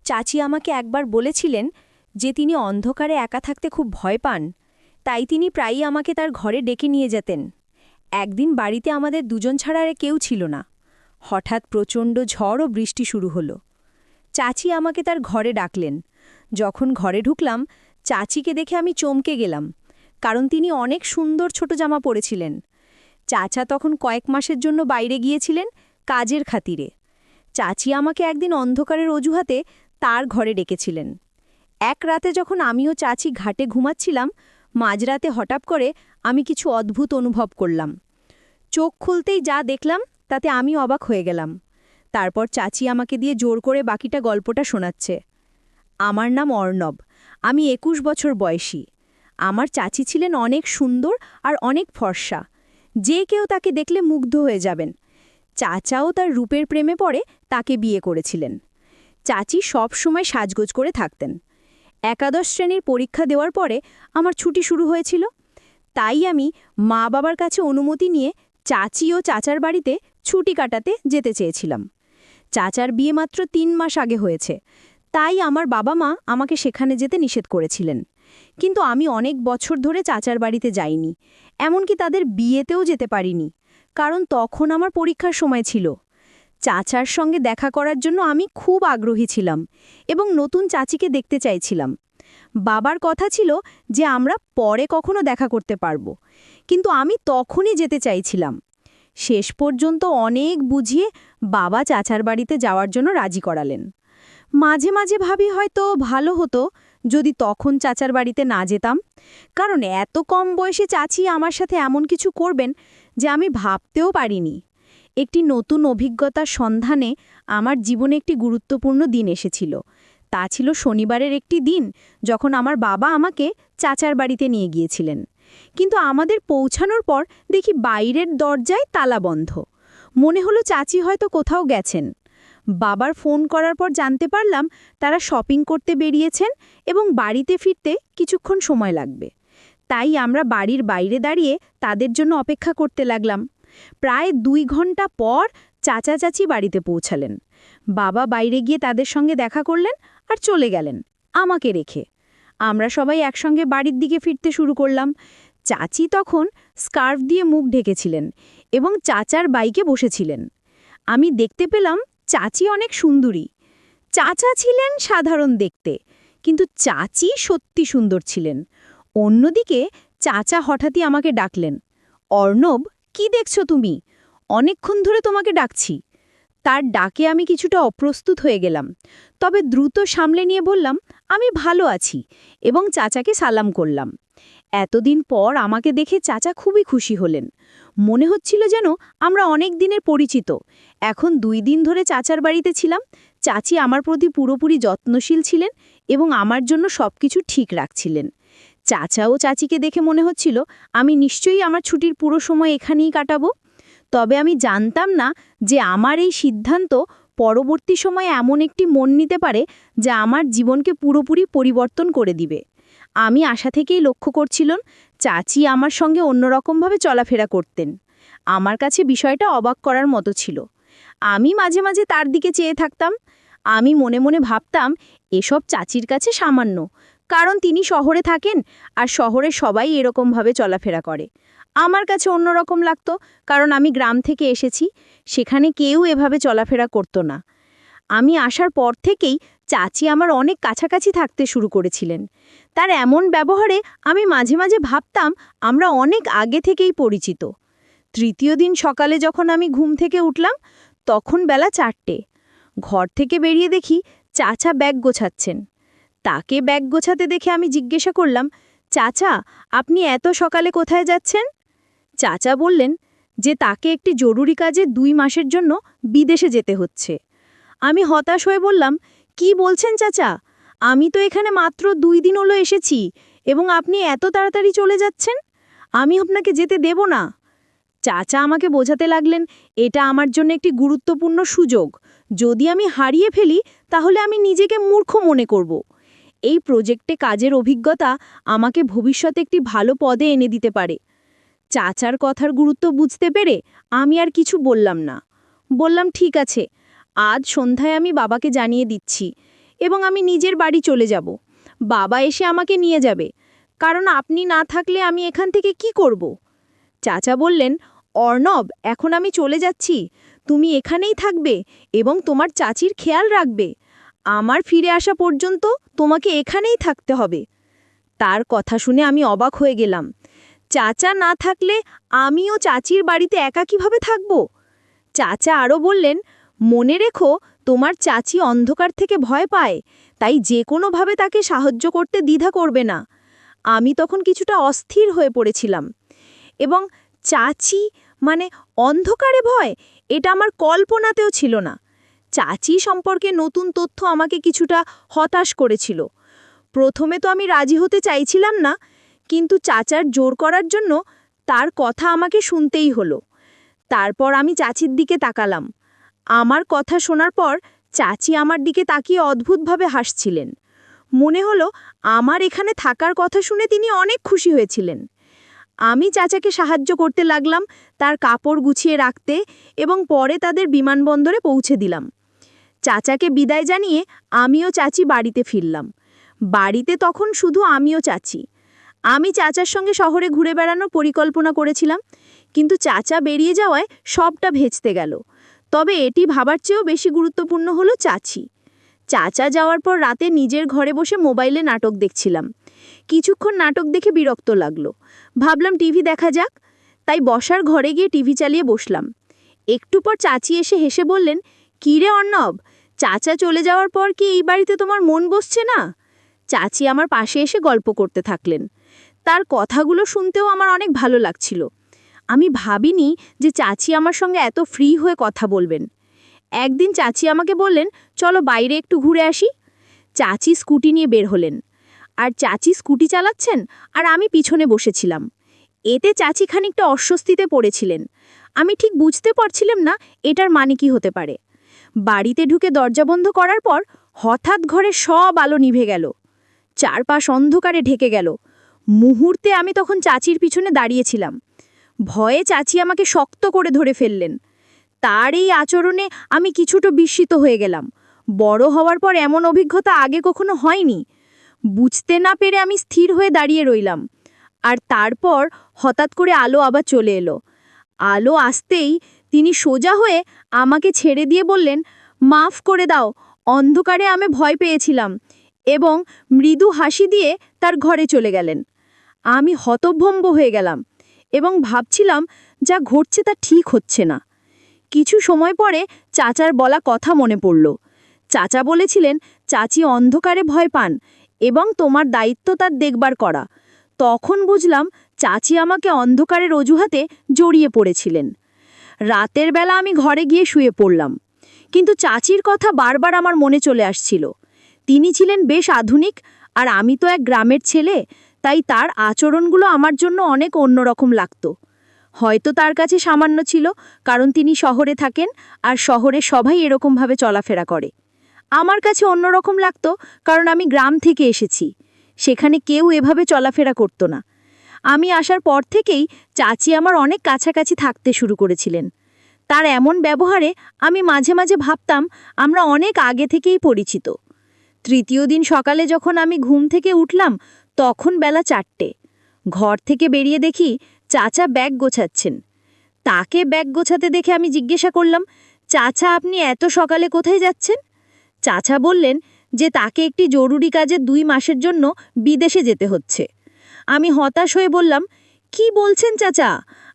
চাচি আমাকে একবার বলেছিলেন যে তিনি অন্ধকারে একা থাকতে খুব ভয় পান, তাই তিনি প্রায়ই আমাকে তার ঘরে ডেকে নিয়ে যেতেন। একদিন বাড়িতে আমাদের দুজন ছাড়া আর কেউ ছিল না। হঠাৎ প্রচণ্ড ঝড় ও বৃষ্টি শুরু হলো। চাচি আমাকে তার ঘরে ডাকলেন। যখন ঘরে ঢুকলাম, চাচিকে দেখে আমি চমকে গেলাম, কারণ তিনি অনেক সুন্দর ছোট জামা পরেছিলেন। চাচা তখন কয়েক মাসের জন্য বাইরে গিয়েছিলেন কাজের খাতিরে। চাচি আমাকে একদিন অন্ধকারের অজুহাতে তার ঘরে ডেকেছিলেন। এক রাতে যখন আমিও চাচি ঘাটে ঘুমাচ্ছিলাম, মাঝরাতে হঠাৎ করে আমি কিছু অদ্ভুত অনুভব করলাম। চোখ খুলতেই যা দেখলাম তাতে আমি অবাক হয়ে গেলাম। তারপর চাচি আমাকে দিয়ে জোর করে বাকিটা গল্পটা শোনাচ্ছে। আমার নাম অর্ণব, আমি ২১ বছর বয়সী। আমার চাচি ছিলেন অনেক সুন্দর আর অনেক ফর্সা, যে কেউ তাকে দেখলে মুগ্ধ হয়ে যাবেন। চাচাও তার রূপের প্রেমে পড়ে তাকে বিয়ে করেছিলেন। চাচি সব সময় সাজগোজ করে থাকতেন। একাদশ শ্রেণীর পরীক্ষা দেওয়ার পরে আমার ছুটি শুরু হয়েছিল, তাই আমি মা বাবার কাছে অনুমতি নিয়ে চাচি ও চাচার বাড়িতে ছুটি কাটাতে যেতে চেয়েছিলাম। চাচার বিয়ে মাত্র ৩ মাস আগে হয়েছে, তাই আমার বাবা মা আমাকে সেখানে যেতে নিষেধ করেছিলেন। কিন্তু আমি অনেক বছর ধরে চাচার বাড়িতে যাইনি, এমনকি তাদের বিয়েতেও যেতে পারিনি, কারণ তখন আমার পরীক্ষার সময় ছিল। চাচার সঙ্গে দেখা করার জন্য আমি খুব আগ্রহী ছিলাম এবং নতুন চাচিকে দেখতে চাইছিলাম। বাবার কথা ছিল যে আমরা পরে কখনো দেখা করতে পারবো, কিন্তু আমি তখনই যেতে চাইছিলাম। শেষ পর্যন্ত অনেক বুঝিয়ে বাবা চাচার বাড়িতে যাওয়ার জন্য রাজি করালেন। মাঝে মাঝে ভাবি হয়তো ভালো হতো যদি তখন চাচার বাড়িতে না যেতাম, কারণ এত কম বয়সে চাচি আমার সাথে এমন কিছু করবেন যে আমি ভাবতেও পারিনি। একটি নতুন অভিজ্ঞতার সন্ধানে আমার জীবনে একটি গুরুত্বপূর্ণ দিন এসেছিল। তা ছিল শনিবারের একটি দিন, যখন আমার বাবা আমাকে চাচার বাড়িতে নিয়ে গিয়েছিলেন। কিন্তু আমাদের পৌঁছানোর পর দেখি বাইরের দরজায় তালা বন্ধ। মনে হলো চাচি হয়তো কোথাও গেছেন। বাবার ফোন করার পর জানতে পারলাম তারা শপিং করতে বেরিয়েছেন এবং বাড়িতে ফিরতে কিছুক্ষণ সময় লাগবে। তাই আমরা বাড়ির বাইরে দাঁড়িয়ে তাদের জন্য অপেক্ষা করতে লাগলাম। প্রায় ২ ঘন্টা পর চাচা চাচি বাড়িতে পৌঁছালেন। বাবা বাইরে গিয়ে তাদের সঙ্গে দেখা করলেন আর চলে গেলেন আমাকে রেখে। আমরা সবাই একসঙ্গে বাড়ির দিকে ফিরতে শুরু করলাম। চাচি তখন স্কার্ফ দিয়ে মুখ ঢেকেছিলেন এবং চাচার বাইকে বসেছিলেন। আমি দেখতে পেলাম চাচি অনেক সুন্দরী। চাচা ছিলেন সাধারণ দেখতে, কিন্তু চাচি সত্যি সুন্দর ছিলেন। অন্যদিকে চাচা হঠাৎই আমাকে ডাকলেন, অর্ণব, কি দেখছো তুমি? অনেকক্ষণ ধরে তোমাকে ডাকছি। তার ডাকে আমি কিছুটা অপ্রস্তুত হয়ে গেলাম, তবে দ্রুত সামলে নিয়ে বললাম, আমি ভালো আছি, এবং চাচাকে সালাম করলাম। এতদিন পর আমাকে দেখে চাচা খুবই খুশি হলেন। মনে হচ্ছিল যেন আমরা অনেক দিনের পরিচিত। এখন ২ দিন ধরে চাচার বাড়িতে ছিলাম। চাচি আমার প্রতি পুরোপুরি যত্নশীল ছিলেন এবং আমার জন্য সবকিছু ঠিক রাখছিলেন। চাচা ও চাচিকে দেখে মনে হচ্ছিল আমি নিশ্চয়ই আমার ছুটির পুরো সময় এখানেই কাটাবো। তবে আমি জানতাম না যে আমার এই সিদ্ধান্ত পরবর্তী সময়ে এমন একটি মন নিতে পারে যা আমার জীবনকে পুরোপুরি পরিবর্তন করে দিবে। আমি আশা থেকেই লক্ষ্য করছিলাম চাচি আমার সঙ্গে অন্যরকমভাবে চলাফেরা করতেন। আমার কাছে বিষয়টা অবাক করার মতো ছিল। আমি মাঝে মাঝে তার দিকে চেয়ে থাকতাম। আমি মনে মনে ভাবতাম এসব চাচির কাছে সামান্য, কারণ তিনি শহরে থাকেন আর শহরে সবাই এরকমভাবে চলাফেরা করে। আমার কাছে অন্যরকম লাগতো, কারণ আমি গ্রাম থেকে এসেছি, সেখানে কেউ এভাবে চলাফেরা করতো না। আমি আসার পর থেকেই চাচি আমার অনেক কাছাকাছি থাকতে শুরু করেছিলেন। তার এমন ব্যবহারে আমি মাঝে মাঝে ভাবতাম আমরা অনেক আগে থেকেই পরিচিত। তৃতীয় দিন সকালে যখন আমি ঘুম থেকে উঠলাম, তখন বেলা ৪টে। ঘর থেকে বেরিয়ে দেখি চাচা ব্যাগ গোছাচ্ছেন। তাকে ব্যাগ গোছাতে দেখে আমি জিজ্ঞাসা করলাম, চাচা, আপনি এত সকালে কোথায় যাচ্ছেন? চাচা বললেন যে তাকে একটি জরুরি কাজে ২ মাসের জন্য বিদেশে যেতে হচ্ছে। আমি হতাশ হয়ে বললাম, কি বলছেন চাচা? আমি তো এখানে মাত্র ২ দিন হলো এসেছি এবং আপনি এত তাড়াতাড়ি চলে যাচ্ছেন। আমি আপনাকে যেতে দেব না। চাচা আমাকে বোঝাতে লাগলেন এটা আমার জন্য একটি গুরুত্বপূর্ণ সুযোগ। যদি আমি হারিয়ে ফেলি তাহলে আমি নিজেকে মূর্খ মনে করব। এই প্রজেক্টে কাজের অভিজ্ঞতা আমাকে ভবিষ্যতে একটি ভালো পদে এনে দিতে পারে। চাচার কথার গুরুত্ব বুঝতে পেরে আমি আর কিছু বললাম না। বললাম, ঠিক আছে, আজ সন্ধ্যায় আমি বাবাকে জানিয়ে দিচ্ছি। এবং আমি নিজের বাড়ি চলে যাব। বাবা এসে আমাকে নিয়ে যাবে, কারণ আপনি না থাকলে আমি এখান থেকে কি করব? চাচা বললেন, অর্ণব, এখন আমি চলে যাচ্ছি, তুমি এখানেই থাকবে এবং তোমার চাচির খেয়াল রাখবে। আমার ফিরে আসা পর্যন্ত তোমাকে এখানেই থাকতে হবে। তার কথা শুনে আমি অবাক হয়ে গেলাম। চাচা না থাকলে আমিও চাচির বাড়িতে একা কিভাবে থাকব? চাচা আরও বললেন, মনে রেখো, তোমার চাচি অন্ধকার থেকে ভয় পায়, তাই যে কোনোভাবে তাকে সাহায্য করতে দ্বিধা করবে না। আমি তখন কিছুটা অস্থির হয়ে পড়েছিলাম এবং চাচি মানে অন্ধকারে ভয়, এটা আমার কল্পনাতেও ছিল না। চাচি সম্পর্কে নতুন তথ্য আমাকে কিছুটা হতাশ করেছিল। প্রথমে তো আমি রাজি হতে চাইছিলাম না, কিন্তু চাচার জোর করার জন্য তার কথা আমাকে শুনতেই হলো। তারপর আমি চাচির দিকে তাকালাম। আমার কথা শোনার পর চাচি আমার দিকে তাকিয়ে অদ্ভুতভাবে হাসছিলেন। মনে হলো আমার এখানে থাকার কথা শুনে তিনি অনেক খুশি হয়েছিলেন। আমি চাচাকে সাহায্য করতে লাগলাম, তার কাপড় গুছিয়ে রাখতে এবং পরে তাদের বিমানবন্দরে পৌঁছে দিলাম। চাচাকে বিদায় জানিয়ে আমিও চাচি বাড়িতে ফিরলাম। বাড়িতে তখন শুধু আমিও চাচি। আমি চাচার সঙ্গে শহরে ঘুরে বেড়ানোর পরিকল্পনা করেছিলাম, কিন্তু চাচা বেরিয়ে যাওয়ায় সবটা ভেস্তে গেল। তবে এটি ভাবার চেয়েও বেশি গুরুত্বপূর্ণ হলো চাচি। চাচা যাওয়ার পর রাতে নিজের ঘরে বসে মোবাইলে নাটক দেখছিলাম। কিছুক্ষণ নাটক দেখে বিরক্ত লাগলো। ভাবলাম টিভি দেখা যাক, তাই বসার ঘরে গিয়ে টিভি চালিয়ে বসলাম। একটু পর চাচি এসে হেসে বললেন, কী রে অর্ণব, চাচা চলে যাওয়ার পর কি এই বাড়িতে তোমার মন বসছে না? চাচি আমার পাশে এসে গল্প করতে থাকলেন। তার কথাগুলো শুনতেও আমার অনেক ভালো লাগছিল। আমি ভাবিনি যে চাচি আমার সঙ্গে এত ফ্রি হয়ে কথা বলবেন। একদিন চাচি আমাকে বললেন, চলো বাইরে একটু ঘুরে আসি। চাচি স্কুটি নিয়ে বের হলেন, আর চাচি স্কুটি চালাচ্ছেন আর আমি পিছনে বসেছিলাম। এতে চাচি খানিকটা অস্বস্তিতে পড়েছিলেন। আমি ঠিক বুঝতে পারছিলাম না এটার মানে কি হতে পারে। বাড়িতে ঢুকে দরজা বন্ধ করার পর হঠাৎ ঘরে সব আলো নিভে গেল। চারপাশ অন্ধকারে ঢেকে গেল। মুহূর্তে আমি তখন চাচির পিছনে দাঁড়িয়েছিলাম। ভয়ে চাচি আমাকে শক্ত করে ধরে ফেললেন। তার এই আচরণে আমি কিছুটা বিস্মিত হয়ে গেলাম। বড় হওয়ার পর এমন অভিজ্ঞতা আগে কখনো হয়নি। বুঝতে না পেরে আমি স্থির হয়ে দাঁড়িয়ে রইলাম। আর তারপর হঠাৎ করে আলো আবার চলে এলো। আলো আসতেই তিনি সোজা হয়ে আমাকে ছেড়ে দিয়ে বললেন, মাফ করে দাও, অন্ধকারে আমি ভয় পেয়েছিলাম, এবং মৃদু হাসি দিয়ে তার ঘরে চলে গেলেন। আমি হতভম্ব হয়ে গেলাম এবং ভাবছিলাম যা ঘটছে তা ঠিক হচ্ছে না। কিছু সময় পরে চাচার বলা কথা মনে পড়ল। চাচা বলেছিলেন চাচি অন্ধকারে ভয় পান এবং তোমার দায়িত্ব তার দেখবার করা। তখন বুঝলাম চাচি আমাকে অন্ধকারের অজুহাতে জড়িয়ে পড়েছিলেন। রাতের বেলা আমি ঘরে গিয়ে শুয়ে পড়লাম, কিন্তু চাচির কথা বারবার আমার মনে চলে আসছিল। তিনি ছিলেন বেশ আধুনিক, আর আমি তো এক গ্রামের ছেলে, তাই তার আচরণগুলো আমার জন্য অনেক অন্যরকম লাগত। হয়তো তার কাছে সামান্য ছিল, কারণ তিনি শহরে থাকেন আর শহরে সবাই এরকমভাবে চলাফেরা করে। আমার কাছে অন্যরকম লাগতো, কারণ আমি গ্রাম থেকে এসেছি, সেখানে কেউ এভাবে চলাফেরা করতো না। আমি আসার পর থেকেই চাচি আমার অনেক কাছাকাছি থাকতে শুরু করেছিলেন। তার এমন ব্যবহারে আমি মাঝে মাঝে ভাবতাম আমরা অনেক আগে থেকেই পরিচিত। তৃতীয় দিন সকালে যখন আমি ঘুম থেকে উঠলাম, তখন বেলা 4টে। ঘর থেকে বেরিয়ে দেখি চাচা ব্যাগ গোছাচ্ছেন। তাকে ব্যাগ গোছাতে দেখে আমি জিজ্ঞাসা করলাম, চাচা, আপনি এত সকালে কোথায় যাচ্ছেন? চাচা বললেন যে তাকে একটি জরুরি কাজে 2 মাসের জন্য বিদেশে যেতে হচ্ছে। আমি হতাশ হয়ে বললাম, কি বলছেন চাচা?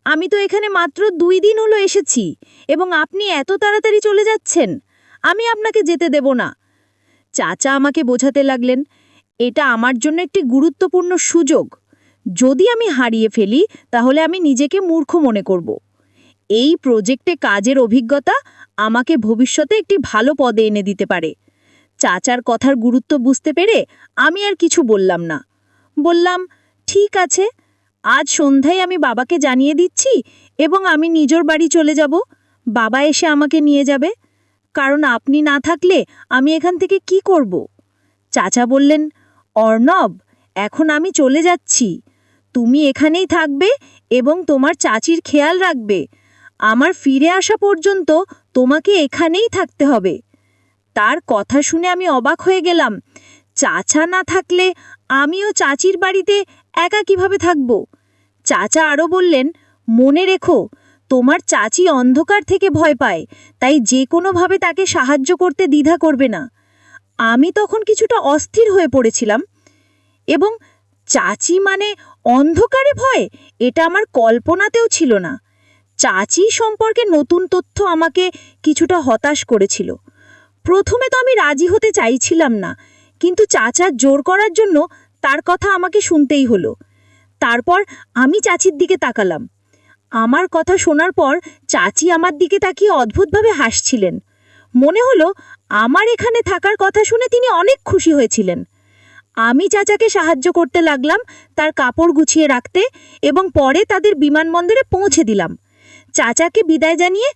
আমি তো এখানে মাত্র 2 দিন হলো এসেছি এবং আপনি এত তাড়াতাড়ি চলে যাচ্ছেন। আমি আপনাকে যেতে দেব না। চাচা আমাকে বোঝাতে লাগলেন, এটা আমার জন্য একটি গুরুত্বপূর্ণ সুযোগ। যদি আমি হারিয়ে ফেলি তাহলে আমি নিজেকে মূর্খ মনে করব। এই প্রজেক্টে কাজের অভিজ্ঞতা আমাকে ভবিষ্যতে একটি ভালো পদে এনে দিতে পারে। চাচার কথার গুরুত্ব বুঝতে পেরে আমি আর কিছু বললাম না। বললাম, ঠিক আছে, আজ সন্ধ্যায় আমি বাবাকে জানিয়ে দিচ্ছি এবং আমি নিজের বাড়ি চলে যাব। বাবা এসে আমাকে নিয়ে যাবে, কারণ আপনি না থাকলে আমি এখান থেকে কি করব? চাচা বললেন, অর্ণব, এখন আমি চলে যাচ্ছি। তুমি এখানেই থাকবে এবং তোমার চাচির খেয়াল রাখবে। আমার ফিরে আসা পর্যন্ত তোমাকে এখানেই থাকতে হবে। তার কথা শুনে আমি অবাক হয়ে গেলাম। চাচা না থাকলে আমিও চাচির বাড়িতে একা কিভাবে থাকব? চাচা আরও বললেন, মনে রেখো, তোমার চাচি অন্ধকার থেকে ভয় পায়, তাই যে কোনোভাবে তাকে সাহায্য করতে দ্বিধা করবে না। আমি তখন কিছুটা অস্থির হয়ে পড়েছিলাম এবং চাচি মানে অন্ধকারে ভয়, এটা আমার কল্পনাতেও ছিল না। চাচি সম্পর্কে নতুন তথ্য আমাকে কিছুটা হতাশ করেছিল। প্রথমে তো আমি রাজি হতে চাইছিলাম না, কিন্তু চাচার জোর করার জন্য তার কথা আমাকে শুনতেই হলো। তারপর আমি চাচির দিকে তাকালাম। আমার কথা শোনার পর চাচি আমার দিকে তাকিয়ে অদ্ভুতভাবে হাসছিলেন। মনে হলো আমার এখানে থাকার কথা শুনে তিনি অনেক খুশি হয়েছিলেন। আমি চাচাকে সাহায্য করতে লাগলাম তার কাপড় গুছিয়ে রাখতে এবং পরে তাদের বিমানবন্দরে পৌঁছে দিলাম। চাচাকে বিদায় জানিয়ে